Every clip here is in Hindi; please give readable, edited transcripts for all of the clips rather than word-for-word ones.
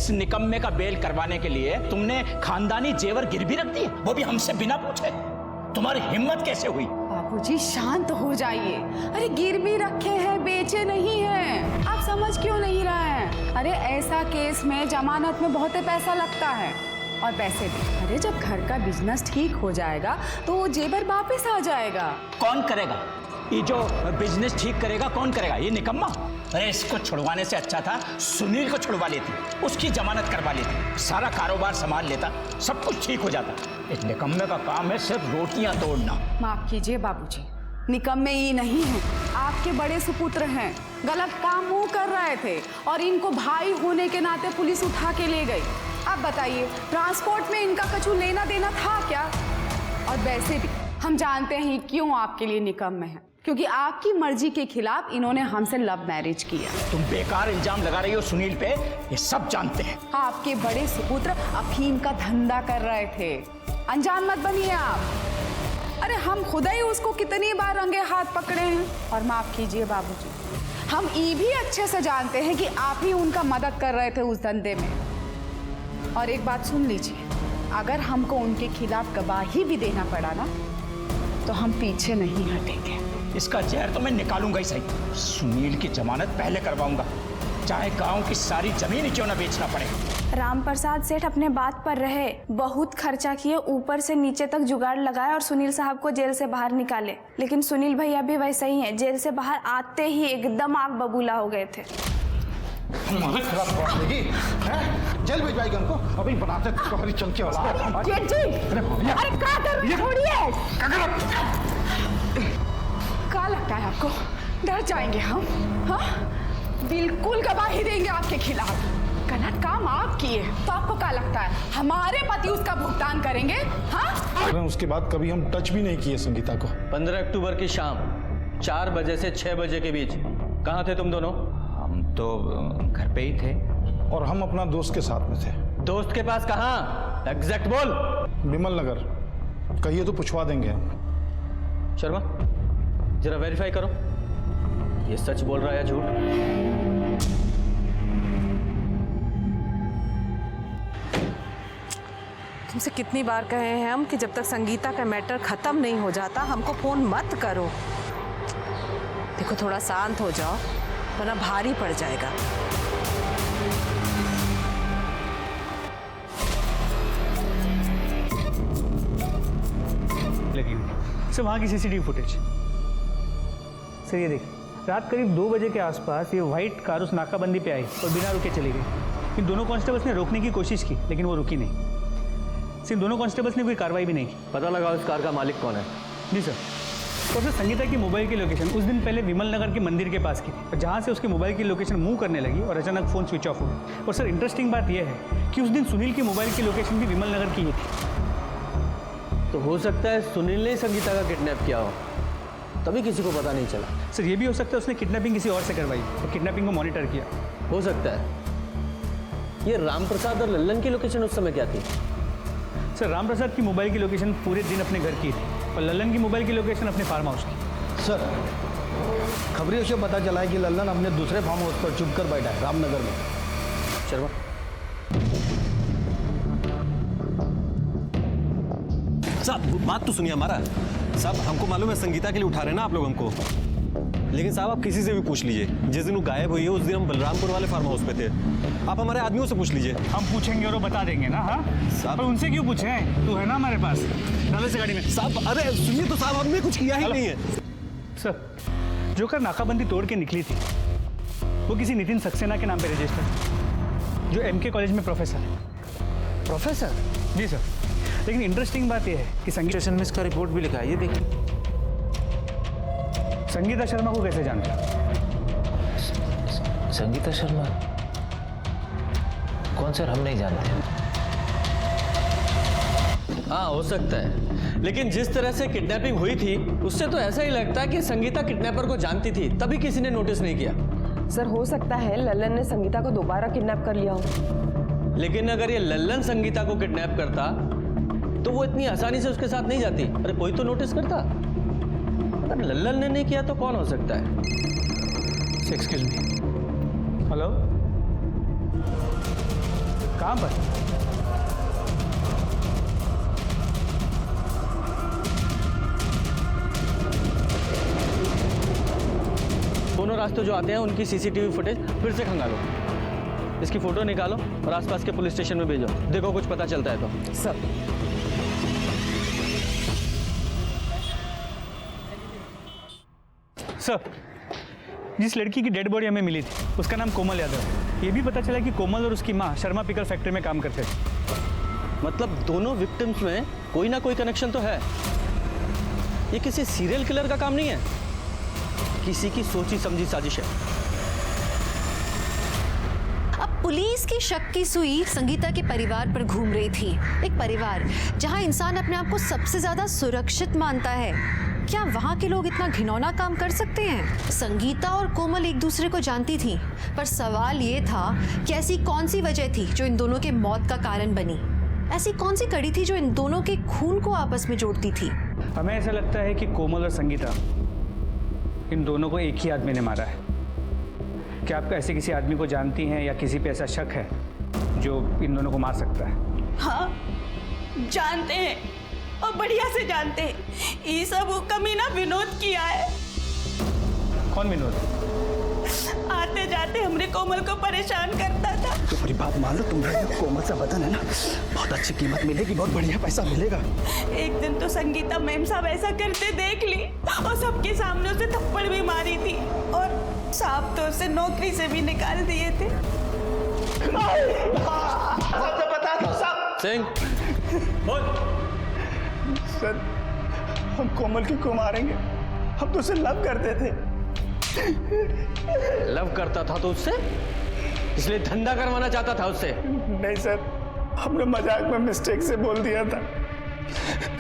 इस निकम्मे का बेल करवाने के लिए तुमने खानदानी जेवर गिरवी रख दिए, वो भी हमसे बिना पूछे। तुम्हारी हिम्मत कैसे हुई? बाबूजी शांत हो जाइए। अरे गिरवी रखे हैं, बेचे नहीं हैं। आप समझ क्यों नहीं रहे हैं? अरे ऐसा केस में जमानत में बहुत पैसा लगता है और पैसे भी। अरे जब घर का बिजनेस ठीक हो जाएगा तो वो जेवर वापस आ जाएगा। कौन करेगा ये जो बिजनेस ठीक करेगा? कौन करेगा? ये निकम्मा। अरे इसको छुड़वाने से अच्छा था सुनील को छुड़वा लेती, उसकी जमानत करवा लेती, सारा कारोबार संभाल लेता, सब कुछ ठीक हो जाता। इस निकम्मे का काम है सिर्फ रोटियां तोड़ना। माफ कीजिए बाबूजी, निकम्मे ये नहीं हैं, आपके बड़े सुपुत्र हैं। गलत काम वो कर रहे थे और इनको भाई होने के नाते पुलिस उठा के ले गई। अब बताइए ट्रांसपोर्ट में इनका कुछ लेना देना था क्या? और वैसे भी हम जानते हैं क्यों आपके लिए निकम्मे हैं, क्योंकि आपकी मर्जी के खिलाफ इन्होंने हमसे लव मैरिज किया। तुम बेकार इल्जाम लगा रही हो सुनील पे, ये सब जानते हैं। आपके बड़े सुपुत्र अफीम का धंधा कर रहे थे, अनजान मत बनिए आप। अरे हम खुदा ही उसको कितनी बार रंगे हाथ पकड़े हैं। और माफ कीजिए बाबूजी, हम ये भी अच्छे से जानते हैं कि आप ही उनका मदद कर रहे थे उस धंधे में। और एक बात सुन लीजिए, अगर हमको उनके खिलाफ गवाही भी देना पड़ा ना तो हम पीछे नहीं हटेंगे। इसका जहर तो मैं निकालूंगा ही सही। सुनील की जमानत पहले करवाऊंगा, चाहे गांव की सारी जमीन ही क्यों ना बेचना पड़े। रामप्रसाद सेठ अपने बात पर रहे, बहुत खर्चा किए, ऊपर से नीचे तक जुगाड़ लगाए और सुनील साहब को जेल से बाहर निकाले। लेकिन सुनील भैया भी वैसे ही हैं, जेल से बाहर आते ही एकदम आग बबूला हो गए थे। जेल भिजवाएगी हमको, अभी बनाते तुम्हारी चमके वाला। जेठ जी, अरे क्या कर रहे हैं? छोड़िए। क्या लगता है आपको डर जाएंगे हम? हाँ, बिल्कुल गवाही देंगे आपके खिलाफ। गलत काम आप किए तो आपको क्या लगता है हमारे पति उसका भुगतान करेंगे? हाँ, उसके बाद कभी हम टच भी नहीं किए संगीता को। 15 अक्टूबर की शाम 4 बजे से 6 बजे के बीच कहाँ थे तुम दोनों? हम तो घर पे ही थे। और हम अपना दोस्त के साथ में थे। दोस्त के पास कहाँ? एग्जैक्ट बोल। विमल नगर। कहिए तो पूछवा देंगे। शर्मा जरा वेरीफाई करो, ये सच बोल रहा है या झूठ? तुमसे कितनी बार कहे हैं हम कि जब तक संगीता का मैटर खत्म नहीं हो जाता हमको फोन मत करो। देखो थोड़ा शांत हो जाओ वरना भारी पड़ जाएगा। लगी हुई सर वहाँ की सीसीटीवी फुटेज। सर ये देखिए, रात करीब 2 बजे के आसपास ये व्हाइट कार उस नाकाबंदी पे आई और बिना रुके चली गई। इन दोनों कांस्टेबल्स ने रोकने की कोशिश की लेकिन वो रुकी नहीं। सिर्फ दोनों कांस्टेबल्स ने कोई कार्रवाई भी नहीं की। पता लगा उस कार का मालिक कौन है? जी सर। और सर संगीता की मोबाइल की लोकेशन उस दिन पहले विमल नगर के मंदिर के पास की थी और जहाँ से उसकी मोबाइल की लोकेशन मूव करने लगी और अचानक फ़ोन स्विच ऑफ हो गया। और सर इंटरेस्टिंग बात यह है कि उस दिन सुनील की मोबाइल की लोकेशन भी विमल नगर की ही थी। तो हो सकता है सुनील ने संगीता का किडनैप किया हो, तभी किसी को पता नहीं चला। सर ये भी हो सकता है उसने किडनैपिंग किसी और से करवाई और किडनैपिंग को मॉनिटर किया। हो सकता है। ये रामप्रसाद और लल्लन की लोकेशन उस समय क्या थी? सर रामप्रसाद की मोबाइल की लोकेशन पूरे दिन अपने घर की थी और लल्लन की मोबाइल की लोकेशन अपने फार्म हाउस की। सर खबरियों से पता चला है कि लल्लन अपने दूसरे फार्म हाउस पर चुप कर बैठा है रामनगर में। शर्मा साहब बात तो सुनिए हमारा। साहब हमको मालूम है संगीता के लिए उठा रहे हैं ना आप लोग हमको, लेकिन साहब आप किसी से भी पूछ लीजिए जिस दिन वो गायब हुई है उस दिन हम बलरामपुर वाले फार्म हाउस पे थे। आप हमारे आदमियों से पूछ लीजिए। हम पूछेंगे और वो बता देंगे ना। हाँ साहब पर उनसे क्यों पूछें? तू है ना हमारे पास, डालो से गाड़ी में। साहब अरे सुनिए तो साहब हमने कुछ किया ही नहीं है। सर जो कार नाकाबंदी तोड़ के निकली थी वो किसी नितिन सक्सेना के नाम पे रजिस्टर्ड, जो एमके कॉलेज में प्रोफेसर है। प्रोफेसर? जी सर। लेकिन इंटरेस्टिंग बात यह है कि स्टेशन में इसका रिपोर्ट भी लिखा है, ये देखिए। संगीता शर्मा को कैसे जानते हो? संगीता शर्मा? कौन सर? हम नहीं जानते। हाँ हो सकता है, लेकिन जिस तरह से किडनैपिंग हुई थी उससे तो ऐसा ही लगता है कि संगीता किडनैपर को जानती थी, तभी किसी ने नोटिस नहीं किया। सर हो सकता है लल्लन ने संगीता को दोबारा किडनैप कर लिया हो। लेकिन अगर ये लल्लन संगीता को किडनैप करता तो वो इतनी आसानी से उसके साथ नहीं जाती। अरे कोई तो नोटिस करता। अगर लल्लन ने नहीं किया तो कौन हो सकता है? Excuse me. हेलो कहाँ पर? दोनों रास्ते जो आते हैं उनकी सीसीटीवी फुटेज फिर से खंगालो, इसकी फोटो निकालो और आसपास के पुलिस स्टेशन में भेजो। देखो कुछ पता चलता है तो। सर सर, जिस लड़की की डेड बॉडी हमें मिली थी उसका नाम कोमल यादव है। ये भी पता चला कि कोमल और उसकी माँ शर्मा पिकल फैक्ट्री में काम करते थे। मतलब दोनों विक्टिम्स में कोई ना कोई कनेक्शन तो है। ये किसी सीरियल किलर का काम नहीं है, किसी की सोची समझी साजिश है। अब पुलिस की शक की सुई संगीता के परिवार पर घूम रही थी। एक परिवार जहां इंसान अपने आप को सबसे ज्यादा सुरक्षित मानता है, क्या वहां के लोग इतना घिनौना काम कर सकते हैं? संगीता और कोमल एक दूसरे को जानती थी, पर सवाल ये था कि ऐसी कौन सी वजह थी जो इन दोनों के मौत का कारण बनी? ऐसी कौन सी कड़ी थी जो इन दोनों के खून को आपस में जोड़ती थी? हमें ऐसा लगता है कि कोमल और संगीता, इन दोनों को एक ही आदमी ने मारा है। क्या आप ऐसे किसी आदमी को जानती हैं या किसी पे ऐसा शक है जो इन दोनों को मार सकता है? हाँ, जानते हैं और बढ़िया से जानते हैं। ये सब वो कमीना विनोद किया है। कौन विनोद? आते जाते हमरे कोमल को परेशान करता था। तो पूरी बात मान लो, तुम्हारे कोमल सा बदन है ना, बहुत अच्छी कीमत मिलेगी, बहुत बढ़िया पैसा मिलेगा। एक दिन तो संगीता मैम साहब ऐसा करते देख ली और सबके सामने उसे थप्पड़ भी मारी थी, और साहब तो उसे नौकरी से भी निकाल दिए थे। बता दो साहब। सिंह बोल। सर, हम कोमल क्यों मारेंगे? हम तो उसे लव करते थे। लव करता था तो उससे, इसलिए धंधा करवाना चाहता था उससे? नहीं सर, हमने मजाक में मिस्टेक से बोल दिया था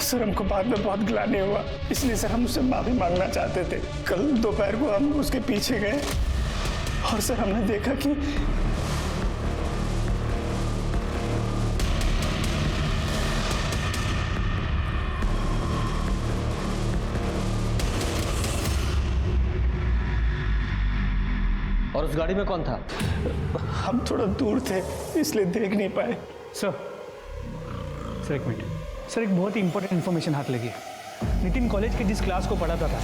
सर। हमको बाद में बहुत गिलानी हुआ, इसलिए सर हम उससे माफी मांगना चाहते थे। कल दोपहर को हम उसके पीछे गए और सर हमने देखा कि और उस गाड़ी में कौन था? हम थोड़ा दूर थे इसलिए देख नहीं पाए। सर एक मिनट सर, एक बहुत ही इंपॉर्टेंट इन्फॉर्मेशन हाथ लगी। नितिन कॉलेज के जिस क्लास को पढ़ाता था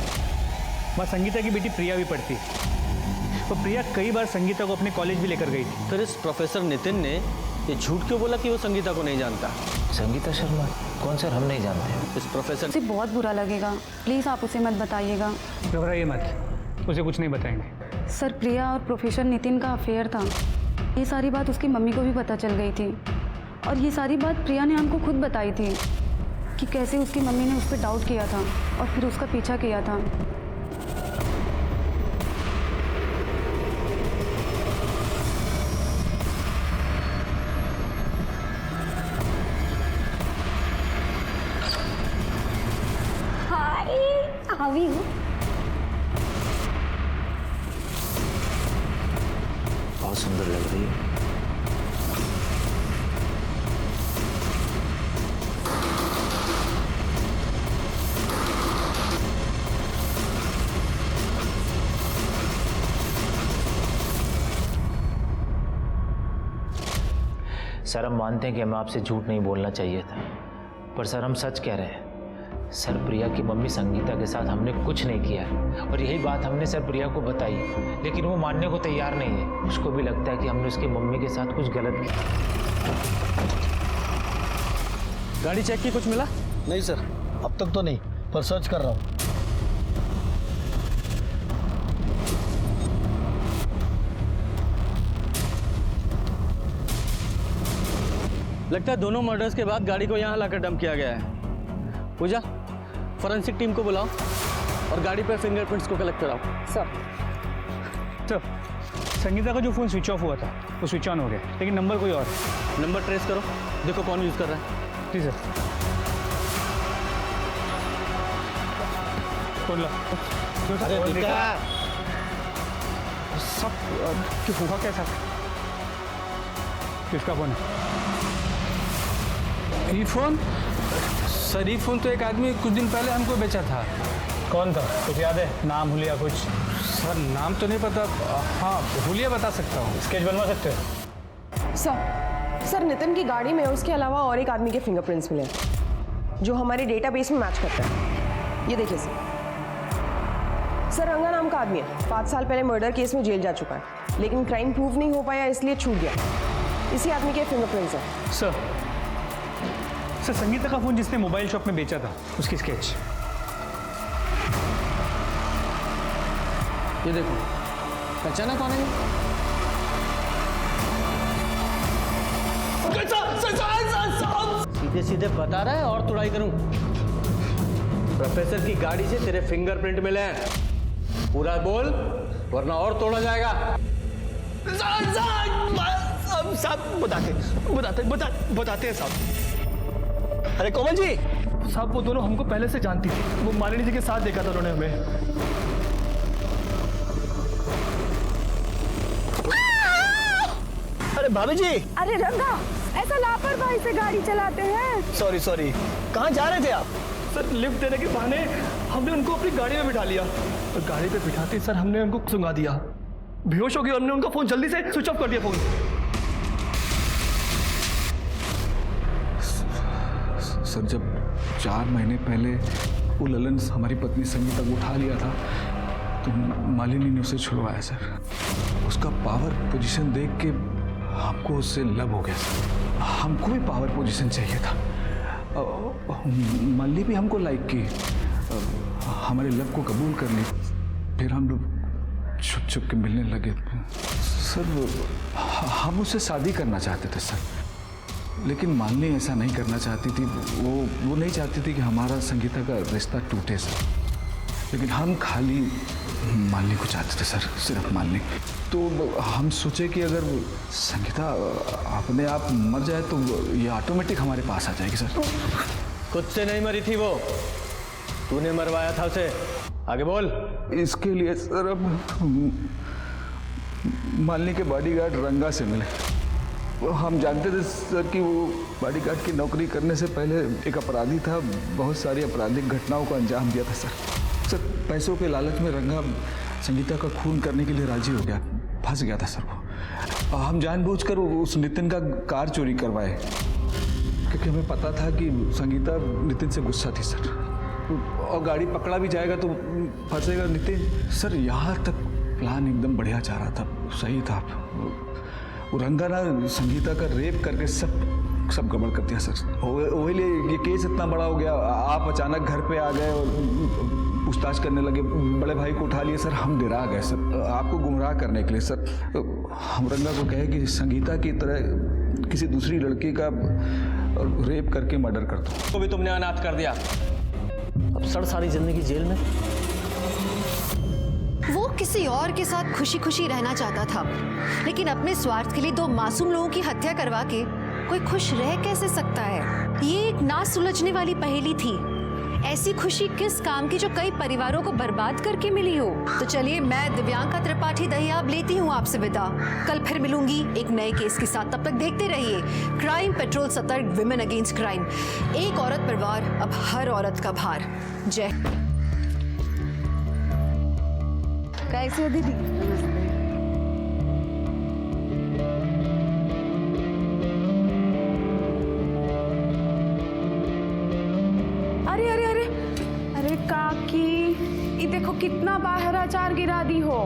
वहाँ संगीता की बेटी प्रिया भी पढ़ती है। तो प्रिया कई बार संगीता को अपने कॉलेज भी लेकर गई थी। फिर इस प्रोफेसर नितिन ने ये झूठ क्यों बोला कि वो संगीता को नहीं जानता? संगीता शर्मा? कौन सर, हम नहीं जानते। इस प्रोफेसर उसे बहुत बुरा लगेगा, प्लीज़ आप उसे मत बताइएगा। घबराइए मत, उसे कुछ नहीं बताएंगे। सर, प्रिया और प्रोफेसर नितिन का अफेयर था। ये सारी बात उसकी मम्मी को भी पता चल गई थी, और ये सारी बात प्रिया ने हमको खुद बताई थी कि कैसे उसकी मम्मी ने उस पर डाउट किया था और फिर उसका पीछा किया था। हाय, हावी हूँ। बहुत सुंदर लग रही है। सर, हम मानते हैं कि हमें आपसे झूठ नहीं बोलना चाहिए था, पर सर हम सच कह रहे हैं। सर, प्रिया की मम्मी संगीता के साथ हमने कुछ नहीं किया, और यही बात हमने सर प्रिया को बताई, लेकिन वो मानने को तैयार नहीं है। उसको भी लगता है कि हमने उसकी मम्मी के साथ कुछ गलत किया। गाड़ी चेक की, कुछ मिला? नहीं सर, अब तक तो नहीं, पर सर्च कर रहा हूँ। लगता है दोनों मर्डर्स के बाद गाड़ी को यहाँ लाकर डंप किया गया है। पूजा, फॉरेंसिक टीम को बुलाओ और गाड़ी पर फिंगरप्रिंट्स को कलेक्ट कराओ। सर, संगीता का जो फ़ोन स्विच ऑफ हुआ था वो स्विच ऑन हो गया, लेकिन नंबर कोई और। नंबर ट्रेस करो, देखो कौन यूज़ कर रहा है। जी सर। फोन लो। सब क्यों हुआ कैसा? किसका फोन है? ये फोन? सर, ये फोन तो एक आदमी कुछ दिन पहले हमको बेचा था। कौन था, कुछ याद है? नाम हुलिया कुछ? सर, नाम तो नहीं पता। हाँ, हुलिया बता सकता हूँ। स्केच बनवा सकते हो? सर, सर नितिन की गाड़ी में उसके अलावा और एक आदमी के फिंगरप्रिंट्स मिले जो हमारे डेटाबेस में मैच करता है। ये देखिए सर रंगा नाम का आदमी है, 5 साल पहले मर्डर केस में जेल जा चुका है, लेकिन क्राइम प्रूव नहीं हो पाया इसलिए छूट गया। इसी आदमी के फिंगरप्रिंट्स हैं। सर संगीता का फोन जिसने मोबाइल शॉप में बेचा था उसकी स्केच। ये देखो, पहचाना कौन है? सीधे सीधे बता रहा है और तुड़ाई करूं? प्रोफेसर की गाड़ी से तेरे फिंगरप्रिंट मिले हैं, पूरा बोल वरना और तोड़ा जाएगा। साहब बताते हैं साहब। अरे कोमल जी साहब वो दोनों हमको पहले से जानती थी, वो मालिनी जी के साथ देखा था उन्होंने हमें। अरे भाभी जी। अरे रंगा, ऐसा लापरवाही से गाड़ी चलाते हैं? सॉरी, कहाँ जा रहे थे आप? सर लिफ्ट देने के बहाने हमने उनको अपनी गाड़ी में बिठा लिया और गाड़ी पे बिठाते सर हमने उनको सुंगा दिया, बेहोश हो गए। हमने उनका फोन जल्दी से स्विच ऑफ कर दिया फोन। सर जब 4 महीने पहले वो ललन हमारी पत्नी संगीता को उठा लिया था तो मालिनी ने उसे छुड़वाया सर। उसका पावर पोजीशन देख के हमको उससे लव हो गया सर। हमको भी पावर पोजीशन चाहिए था। मालिनी भी हमको लाइक की, हमारे लव को कबूल कर ली। फिर हम लोग छुप छुप के मिलने लगे सर। हम उससे शादी करना चाहते थे सर, लेकिन मालिनी ऐसा नहीं करना चाहती थी। वो नहीं चाहती थी कि हमारा संगीता का रिश्ता टूटे सर। लेकिन हम खाली मालिनी को चाहते थे सर, सिर्फ मालिनी। तो हम सोचे कि अगर संगीता अपने आप मर जाए तो ये ऑटोमेटिक हमारे पास आ जाएगी सर। खुद से नहीं मरी थी वो, तूने मरवाया था उसे। आगे बोल। इसके लिए सर अब मालिनी के बॉडीगार्ड रंगा से मिले। हम जानते थे सर कि वो बॉडीगार्ड की नौकरी करने से पहले एक अपराधी था, बहुत सारी आपराधिक घटनाओं को अंजाम दिया था सर। पैसों के लालच में रंगा संगीता का खून करने के लिए राजी हो गया, फंस गया था सर वो। हम जानबूझकर उस नितिन का कार चोरी करवाए क्योंकि हमें पता था कि संगीता नितिन से गुस्सा थी सर, और गाड़ी पकड़ा भी जाएगा तो फंसेगा नितिन सर। यहाँ तक प्लान एकदम बढ़िया जा रहा था, सही था। वो रंगा ना संगीता का रेप करके सब गड़बड़ कर दिया सर। वही लिए ये केस इतना बड़ा हो गया। आप अचानक घर पे आ गए और पूछताछ करने लगे, बड़े भाई को उठा लिए सर। हम डरा गए सर, आपको गुमराह करने के लिए सर। हम रंगा को कहे कि संगीता की तरह किसी दूसरी लड़की का रेप करके मर्डर कर दो। तो भी तुमने अनाथ कर दिया, अब सड़ सारी जिंदगी जेल में। वो किसी और के साथ खुशी खुशी रहना चाहता था, लेकिन अपने स्वार्थ के लिए 2 मासूम लोगों की हत्या करवा के कोई खुश रह कैसे सकता है? ये एक ना सुलझने वाली पहेली थी। ऐसी खुशी किस काम की जो कई परिवारों को बर्बाद करके मिली हो? तो चलिए, मैं दिव्यांका त्रिपाठी दहियाब लेती हूँ आपसे विदा। कल फिर मिलूंगी एक नए केस के साथ। तब तक देखते रहिए क्राइम पेट्रोल, सतर्क, विमेन अगेंस्ट क्राइम। एक औरत पर वार, अब हर औरत का भार। जय। कैसे हो दीदी? अरे अरे अरे अरे काकी, ये देखो कितना बाहर अचार गिरा दी हो।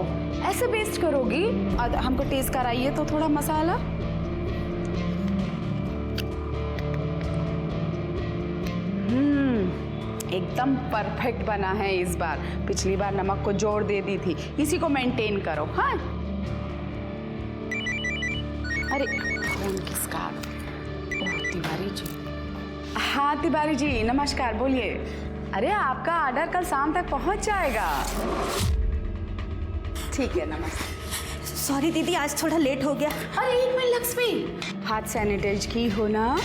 ऐसे वेस्ट करोगी? हमको टेस्ट कराइए तो थोड़ा मसाला। एकदम परफेक्ट बना है इस बार। पिछली बार नमक को जोड़ दे दी थी, इसी को मेंटेन करो। हाँ अरे फोन किसका? ओह तिवारी जी। हाँ तिवारी जी नमस्कार, बोलिए। अरे आपका ऑर्डर कल शाम तक पहुंच जाएगा। ठीक है, नमस्ते। सॉरी दीदी, आज थोड़ा लेट हो गया। अरे 1 मिनट लक्ष्मी, हाथ सैनिटाइज की हो ना?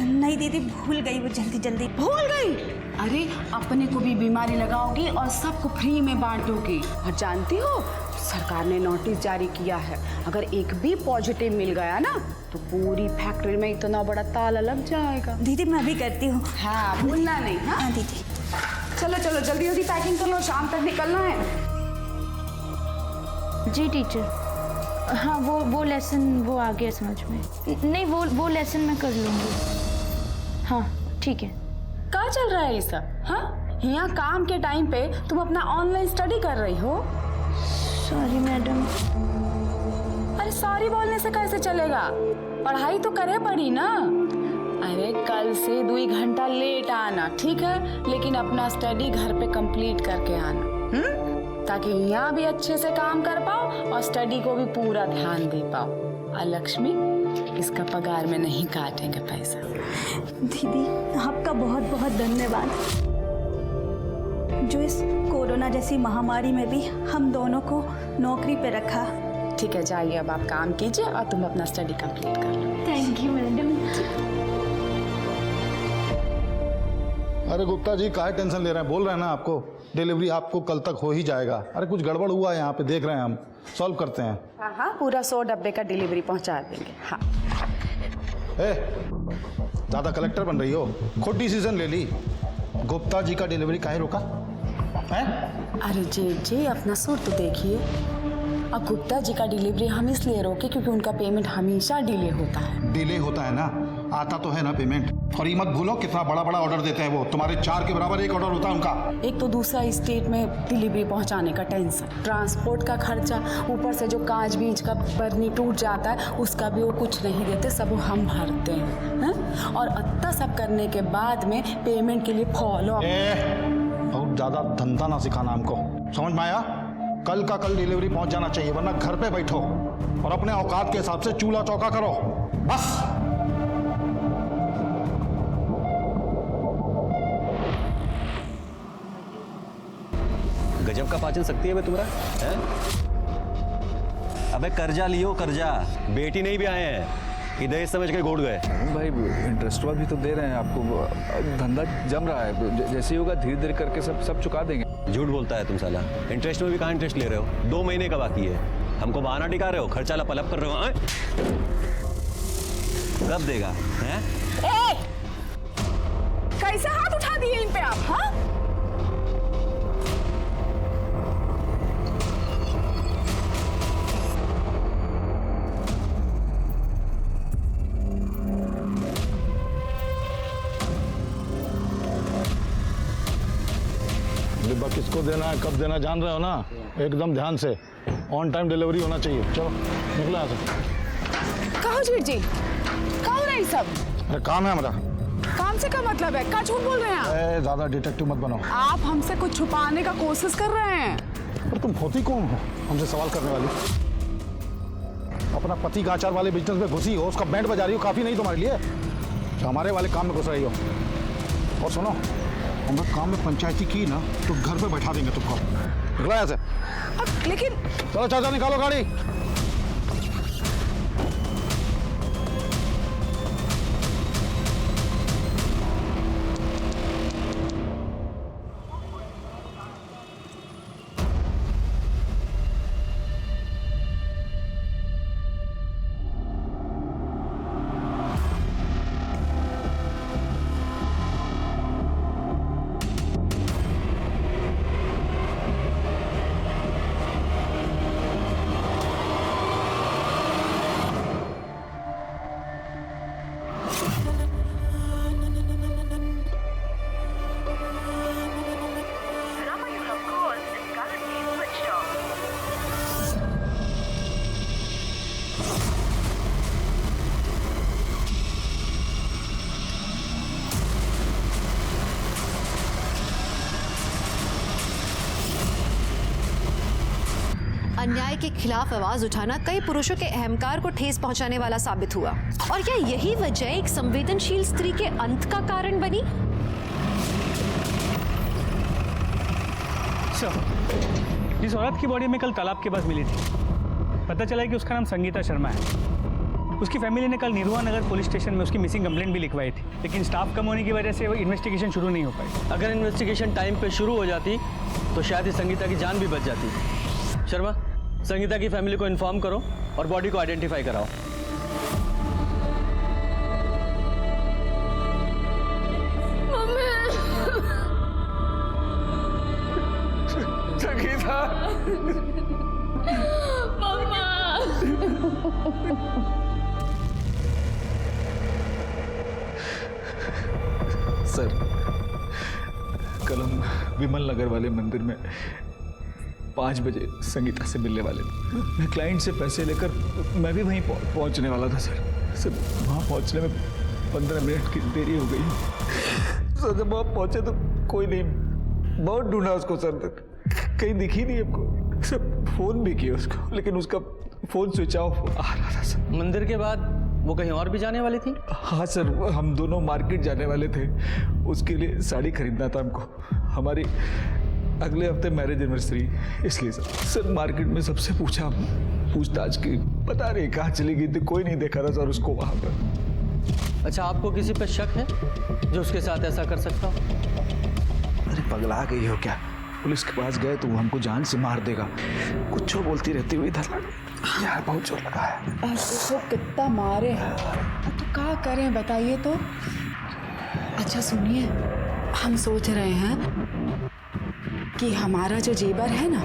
नहीं दीदी, भूल गई, वो जल्दी भूल गई। अरे अपने को भी बीमारी लगाओगी और सबको फ्री में बांटोगी। और जानती हो सरकार ने नोटिस जारी किया है, अगर एक भी पॉजिटिव मिल गया ना तो पूरी फैक्ट्री में इतना बड़ा ताला लग जाएगा। दीदी मैं अभी करती हूँ। हाँ भूलना नहीं। हाँ दीदी। चलो चलो जल्दी जल्दी पैकिंग कर लो, शाम तक निकलना है। जी टीचर। हाँ वो लेसन वो आ गया समझ में। नहीं वो लेसन मैं कर लूँगी। हाँ ठीक है। क्या चल रहा है ये सब? हाँ, यहाँ काम के टाइम पे तुम अपना ऑनलाइन स्टडी कर रही हो? Sorry madam. अरे सॉरी बोलने से कैसे चलेगा? पढ़ाई तो करे पड़ी ना। अरे कल से 2 घंटा लेट आना, ठीक है? लेकिन अपना स्टडी घर पे कंप्लीट करके आना, ताकि यहाँ भी अच्छे से काम कर पाओ और स्टडी को भी पूरा ध्यान दे पाओ। और लक्ष्मी, इसका पगार में नहीं काटेंगे पैसा। दीदी आपका बहुत बहुत धन्यवाद, जो इस कोरोना जैसी महामारी में भी हम दोनों को नौकरी पे रखा। ठीक है, जाइए अब आप काम कीजिए और तुम अपना स्टडी कंप्लीट कर लो। Thank you madam. अरे गुप्ता जी काहे टेंशन ले रहे हैं? बोल रहे हैं ना आपको, डिलीवरी आपको कल तक हो ही जाएगा। अरे कुछ गड़बड़ हुआ है यहाँ पे, देख रहे हैं हम, सॉल्व करते हैं। हाँ हाँ, पूरा 100 डब्बे का डिलीवरी पहुँचा देंगे। हाँ। ज़्यादा कलेक्टर बन रही हो, खुद डिसीजन ले ली। गुप्ता जी का डिलीवरी काहे रोका है? अरे जी अपना सुर तो देखिए। अब गुप्ता जी का डिलीवरी हम इसलिए रोके क्योंकि उनका पेमेंट हमेशा डिले होता है। डिले होता है ना, आता तो है ना पेमेंट। और ये मत भूलो कितना बड़ा बड़ा ऑर्डर देते हैं वो, तुम्हारे 4 के बराबर एक ऑर्डर होता है उनका। एक तो दूसरा स्टेट में डिलीवरी पहुंचाने का टेंशन, ट्रांसपोर्ट का खर्चा, ऊपर से जो कांच बीज का बर्नी टूट जाता है उसका भी वो कुछ नहीं देते, सब हम भरते हैं। और इतना सब करने के बाद में पेमेंट के लिए फॉलो। बहुत ज्यादा धंधा ना सिखाना हमको, समझ में आया? कल का कल डिलीवरी पहुंच जाना चाहिए, वरना घर पे बैठो और अपने औकात के हिसाब से चूल्हा चौका करो बस। गजब का पाचन शक्ति है बे तुम्हारा है? अबे कर्जा लियो कर्जा, बेटी नहीं भी आए हैं, इधर समझ के घोड़ गए। भाई इंटरेस्ट भी तो दे रहे हैं आपको, धंधा जम रहा है, जैसे ही होगा धीरे धीरे करके सब चुका देंगे। झूठ बोलता है तुम साला, इंटरेस्ट में भी कहाँ इंटरेस्ट ले रहे हो? 2 महीने का बाकी है, हमको बहाना टिका रहे हो, खर्चा लपलप कर रहे हो। कब देगा हैं? कैसे हाथ उठा दिए इन पे आप? हाँ, डिब्बा किसको देना है, कब देना, जान रहे हो ना? एकदम ध्यान से, ऑन टाइम डिलीवरी होना चाहिए। चलो निकलो यहाँ से। कहो जीत जी, कहो रही सब? अरे काम है हमारा। काम से क्या मतलब है? क्या झूठ बोल रहे हैं आप? ज्यादा डिटेक्टिव मत बनो। आप हमसे कुछ छुपाने का कोशिश कर रहे हैं। पर तुम होती कौन हो हमसे सवाल करने वाली? अपना पति का आचार वाले बिजनेस में घुसी हो, उसका बैंड बजा रही हो, काफी नहीं तुम्हारे लिए जो हमारे वाले काम में घुस रही हो। और सुनो, हम लोग काम में पंचायती की ना तो घर पे बैठा देंगे तुमको। निकलो यहाँ से। लेकिन चलो चाचा निकालो गाड़ी। अन्याय के खिलाफ आवाज उठाना कई पुरुषों के अहंकार को ठेस पहुंचाने वाला साबित हुआ। और क्या यही वजह एक संवेदनशील स्त्री के अंत का कारण बनी? जिस औरत की बॉडी में कल तालाब के पास मिली थी, पता चला कि उसका नाम संगीता शर्मा है। उसकी फैमिली ने कल निरुआ नगर पुलिस स्टेशन में उसकी मिसिंग कंप्लेंट भी लिखवाई थी, लेकिन स्टाफ कम होने की वजह से वो इन्वेस्टिगेशन शुरू नहीं हो पाई। अगर इन्वेस्टिगेशन टाइम पे शुरू हो जाती तो शायद ही संगीता की जान भी बच जाती। शर्मा, संगीता की फैमिली को इन्फॉर्म करो और बॉडी को आइडेंटिफाई कराओ। संगीता, मम्मा। सर, कल हम विमल नगर वाले मंदिर में 5 बजे संगीता से मिलने वाले थे। मैं क्लाइंट से पैसे लेकर मैं भी वहीं पहुंचने वाला था सर। वहाँ पहुंचने में 15 मिनट की देरी हो गई। सर जब वहाँ पहुंचे तो कोई नहीं, बहुत ढूंढा उसको सर, कहीं दिखी नहीं हमको। सर फोन भी किया उसको, लेकिन उसका फोन स्विच ऑफ आ रहा था सर। मंदिर के बाद वो कहीं और भी जाने वाली थी? हाँ सर, हम दोनों मार्केट जाने वाले थे, उसके लिए साड़ी खरीदना था हमको। हमारी अगले हफ्ते मैरिज एनिवर्सरी, इसलिए सर मार्केट में सबसे पूछताछ की, पता नहीं कहाँ चली गई थी, कोई नहीं देखा था सर उसको वहाँ पर। अच्छा, आपको किसी पे शक है जो उसके साथ ऐसा कर सकता हो? अरे पगला गई हो क्या? पुलिस के पास गए तो वो हमको जान से मार देगा। कुछ बोलती रहती हुई इधर यार, बहुत जोर लगा है। उसको कितना मारे हैं, तो क्या करें बताइए तो। अच्छा सुनिए, हम सोच रहे हैं कि हमारा जो जेवर है ना,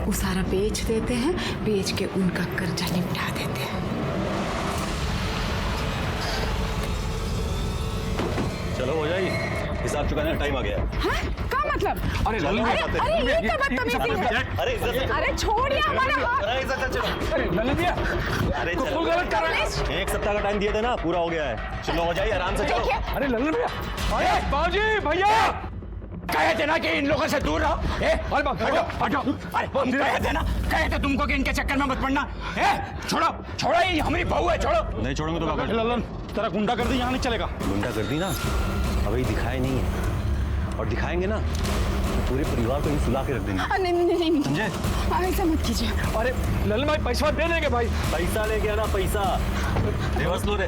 वो सारा बेच देते हैं, बेच के उनका कर्जा निपटा देते हैं। चलो हो जाएगी, हिसाब चुकाने का टाइम आ गया। हाँ? क्या मतलब? अरे ये क्या बदतमीजी है? अरे इज्जत से, अरे छोड़िए हमारा हाथ। अरे इज्जत से चलो। अरे ललन भैया, अरे चलो, गलत कर रहे हैं। 1 सप्ताह का टाइम दिए थे ना, पूरा हो गया है। चलो हो जाइए, आराम से चलो। अरे ललन भैया, अरे बाबूजी भैया, कहे थे ना कि इन लोगों से दूर रहो। हटो हटो, अरे हम कहे थे ना, कहे थे तुमको कि इनके चक्कर में मत पड़ना। छोड़ो छोड़ो, ये हमारी बहू है, छोड़ो। नहीं छोड़ूंगा तो क्या करें? ललन तेरा गुंडा कर दी, यहाँ नहीं चलेगा। गुंडा कर दी ना, अभी दिखाए नहीं है, और दिखाएंगे ना तो पूरे परिवार को ही सुला के रख देंगे। नहीं समझे? ऐसा मत कीजिए। अरे ललन भाई, पैसा दे देंगे भाई। पैसा लेके आना, पैसा रिवर्स लो रे।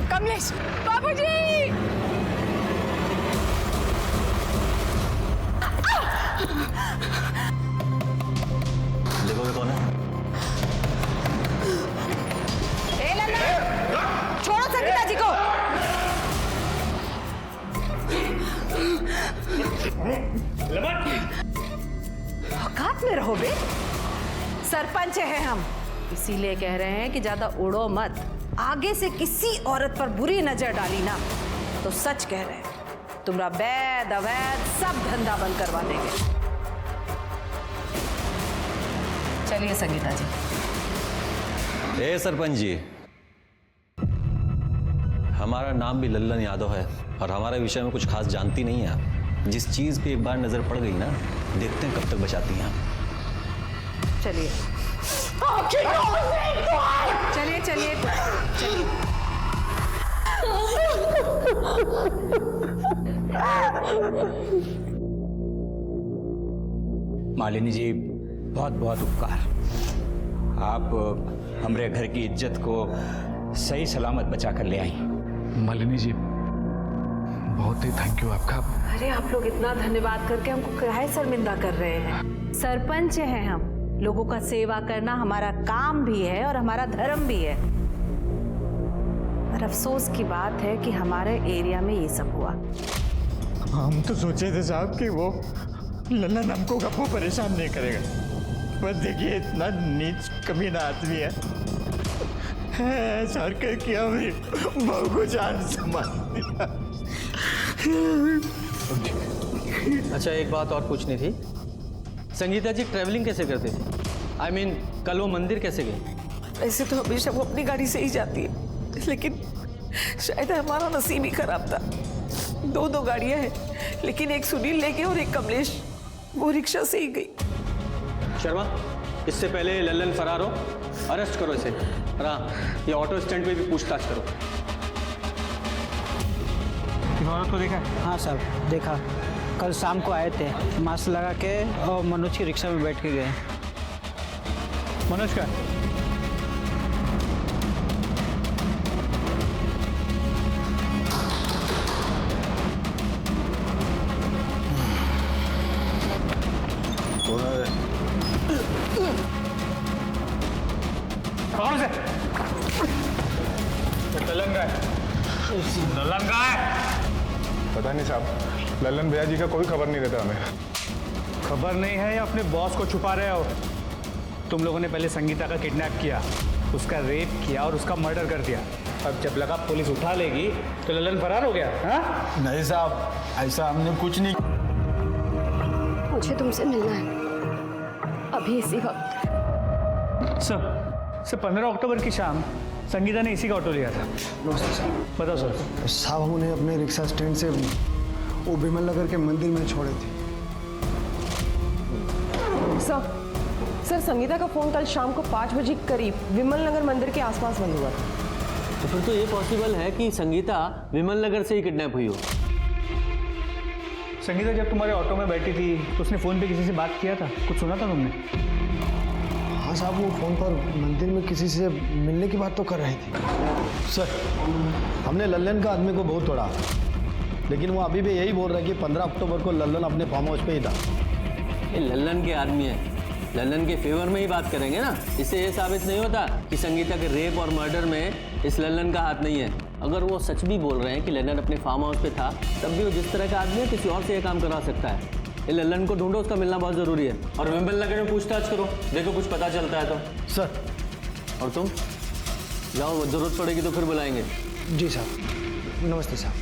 कमलेश बाबूजी, देखोगे कौन है? छोड़ो संगीता जी को। औकात में रहो बे, सरपंच है हम, इसीलिए कह रहे हैं कि ज्यादा उड़ो मत। आगे से किसी औरत पर बुरी नजर डाली ना तो सच कह रहे हैं, तुम्हारा वैद अवैध सब धंधा बंद करवा देंगे। चलिए संगीता जी। ए सरपंच जी, हमारा नाम भी लल्लन यादव है और हमारे विषय में कुछ खास जानती नहीं है आप। जिस चीज पे एक बार नजर पड़ गई ना, देखते हैं कब तक बचाती हैं आप। चलिए चलिए चलिए चलिए। मालिनी जी, बहुत बहुत उपकार। आप हमारे घर की इज्जत को सही सलामत बचा कर ले आई। मालिनी जी, बहुत ही थैंक यू आपका। अरे आप लोग इतना धन्यवाद करके हमको काहे शर्मिंदा कर रहे हैं? सरपंच हैं हम, लोगों का सेवा करना हमारा काम भी है और हमारा धर्म भी है। और अफसोस की बात है कि हमारे एरिया में ये सब हुआ। हम तो सोचे थे साहब कि वो ललन हमको कभी परेशान नहीं करेगा, बस देखिए इतना नीच कमीना आदमी है, ऐसा किया मेरी बहू को जान से मार दिया। अच्छा, एक बात और पूछनी थी, संगीता जी ट्रैवलिंग कैसे करती थी? I mean, कल वो मंदिर कैसे गई? ऐसे तो हमेशा वो अपनी गाड़ी से ही जाती है, लेकिन शायद हमारा नसीब ही खराब था। 2 गाड़ियां हैं, लेकिन एक सुनील लेके और एक कमलेश वो रिक्शा से ही गई। शर्मा, इससे पहले लल्लन फरार हो, अरेस्ट करो इसे। हाँ, ये ऑटो स्टैंड पे भी पूछताछ करो। इस औरत को देखा? हाँ साहब, देखा। कल शाम को आए थे, मास्क लगा के और मनोज की रिक्शा में बैठ के गए। मनोज का? कौन से? ललन का है। ललन का है? पता नहीं साहब, ललन भैया जी का कोई खबर नहीं रहता हमें। खबर नहीं है या अपने बॉस को छुपा रहे हो? तुम लोगों ने पहले संगीता का किडनैप किया, उसका रेप किया और उसका मर्डर कर दिया। अब जब लगा पुलिस उठा लेगी तो ललन फरार हो गया। हाँ नहीं साहब, ऐसा हमने कुछ नहीं। मुझे तुमसे मिलना है अभी इसी वक्त। सर 15 अक्टूबर की शाम संगीता ने इसी का ऑटो लिया था। नमस्ते सर। बताओ सर। साहब हम उन्हें अपने रिक्शा स्टैंड से वो विमल नगर के मंदिर में छोड़े थे। सर संगीता का फोन कल शाम को 5 बजे करीब विमल नगर मंदिर के आसपास बंद हुआ था। तो फिर तो ये पॉसिबल है कि संगीता विमल नगर से ही किडनैप हुई हो। संगीता जब तुम्हारे ऑटो में बैठी थी तो उसने फ़ोन पे किसी से बात किया था? कुछ सुना था तुमने? हाँ साहब, वो फ़ोन पर मंदिर में किसी से मिलने की बात तो कर रही थी। सर हमने लल्लन का आदमी को बहुत तोड़ा, लेकिन वो अभी भी यही बोल रहा है कि 15 अक्टूबर को लल्लन अपने फार्म हाउस पे ही था। ये लल्लन के आदमी है, लल्लन के फेवर में ही बात करेंगे ना। इससे ये साबित नहीं होता कि संगीता के रेप और मर्डर में इस लल्लन का हाथ नहीं है। अगर वो सच भी बोल रहे हैं कि लल्लन अपने फार्म हाउस पे था, तब भी वो जिस तरह का आदमी है किसी और से ये काम करा सकता है। ये लल्लन को ढूंढो, उसका मिलना बहुत ज़रूरी है। और विमल नगर में पूछताछ करो, देखो कुछ पता चलता है तो। सर और तुम जाओ, ज़रूरत पड़ेगी तो फिर बुलाएंगे। जी साहब, नमस्ते साहब।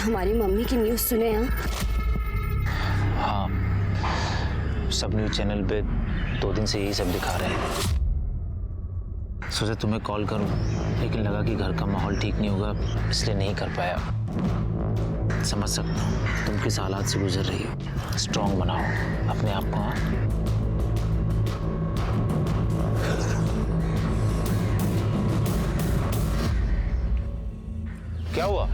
हमारी मम्मी की न्यूज़ सुने हैं? हाँ, सब न्यूज़ चैनल पे 2 दिन से यही सब दिखा रहे हैं। सोचा तुम्हें कॉल करूं, लेकिन लगा कि घर का माहौल ठीक नहीं होगा, इसलिए नहीं कर पाया। समझ सकता हूँ तुम किस हालात से गुजर रही हो। स्ट्रांग बनाओ अपने आप को। हाँ, क्या हुआ?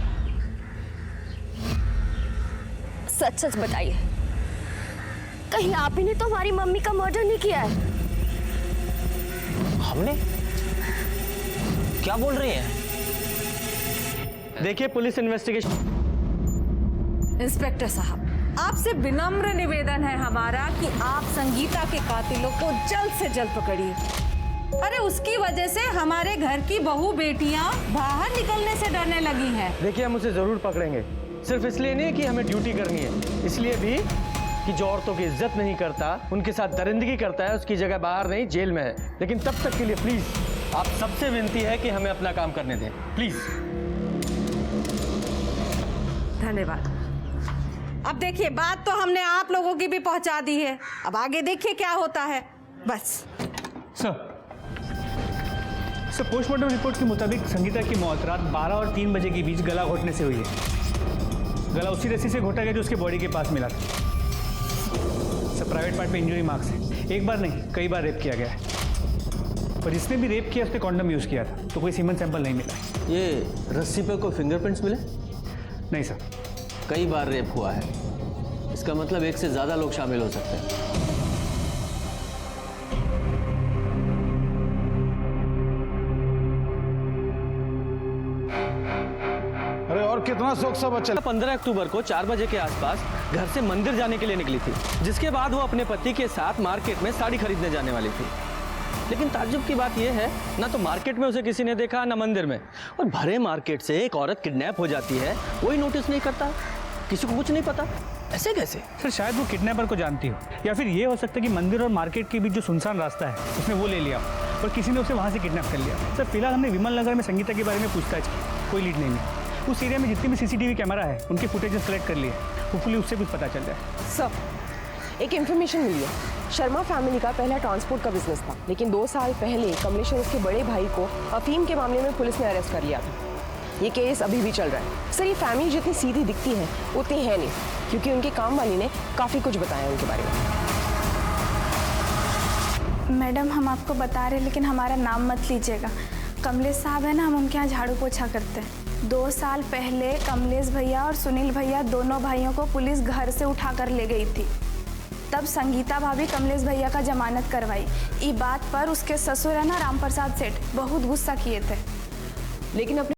सच सच बताइए, कहीं आप ही ने तो हमारी मम्मी का मर्डर नहीं किया है? हमने? क्या बोल रही हैं? देखिए पुलिस इन्वेस्टिगेशन। इंस्पेक्टर साहब, आपसे विनम्र निवेदन है हमारा कि आप संगीता के कातिलों को जल्द से जल्द पकड़िए। अरे उसकी वजह से हमारे घर की बहू बेटियां बाहर निकलने से डरने लगी हैं। देखिए हम उसे ज़रूर पकड़ेंगे, सिर्फ इसलिए नहीं कि हमें ड्यूटी करनी है, इसलिए भी कि जो औरतों की इज्जत नहीं करता, उनके साथ दरिंदगी करता है, उसकी जगह बाहर नहीं जेल में है। लेकिन तब तक के लिए प्लीज आप सबसे विनती है कि हमें अपना काम करने दें, प्लीज। धन्यवाद। अब देखिए, बात तो हमने आप लोगों की भी पहुंचा दी है, अब आगे देखिए क्या होता है। बस सर पोस्टमार्टम रिपोर्ट के मुताबिक संगीता की मौत रात 12 और 3 बजे के बीच गला घोटने से हुई है। गला उसी रस्सी से घोटा गया जो उसके बॉडी के पास मिला था। सर प्राइवेट पार्ट पे इंजरी मार्क्स है। एक बार नहीं, कई बार रेप किया गया है। पर जिसने भी रेप किया उसने कॉन्डम यूज़ किया था, तो कोई सीमन सैंपल नहीं मिला। ये रस्सी पे कोई फिंगरप्रिंट्स मिले? नहीं सर। कई बार रेप हुआ है, इसका मतलब एक से ज़्यादा लोग शामिल हो सकते हैं। अरे और कितना शौक सब अच्छा। 15 अक्टूबर को 4 बजे के आसपास घर से मंदिर जाने के लिए निकली थी, जिसके बाद वो अपने पति के साथ मार्केट में साड़ी खरीदने जाने वाली थी। लेकिन ताज्जुब की बात यह है, ना तो मार्केट में उसे किसी ने देखा, ना मंदिर में। और भरे मार्केट से एक औरत किडनैप हो जाती है, कोई नोटिस नहीं करता, किसी को कुछ नहीं पता। ऐसे कैसे? सर शायद वो किडनैपर को जानती हो, या फिर ये हो सकता है कि मंदिर और मार्केट के बीच जो सुनसान रास्ता है उसने वो ले लिया और किसी ने उसे वहाँ से किडनैप कर लिया। सर फिलहाल हमने विमल नगर में संगीता के बारे में पूछताछ की, कोई लीड नहीं मिली। उस एरिया में जितने भी सीसीटीवी कैमरा है उनके फुटेजेस कलेक्ट कर लिए, होपफुली उससे कुछ पता चल जाए। सर एक इन्फॉर्मेशन मिली है। शर्मा फैमिली का पहला ट्रांसपोर्ट का बिजनेस था, लेकिन 2 साल पहले कमलेश और उसके बड़े भाई को अफीम के मामले में पुलिस ने अरेस्ट कर लिया था। ये केस अभी भी चल रहा है। सर ये फैमिली जितनी सीधी दिखती है उतनी है नहीं, क्योंकि उनके काम वाली ने काफ़ी कुछ बताया उनके बारे में। मैडम हम आपको बता रहे हैं, लेकिन हमारा नाम मत लीजिएगा। कमलेश साहब है ना, हम उनके यहाँ झाड़ू पोछा करते हैं। 2 साल पहले कमलेश भैया और सुनील भैया दोनों भाइयों को पुलिस घर से उठा कर ले गई थी। तब संगीता भाभी कमलेश भैया का जमानत करवाई। इस बात पर उसके ससुर है ना राम प्रसाद सेठ बहुत गुस्सा किए थे, लेकिन अपने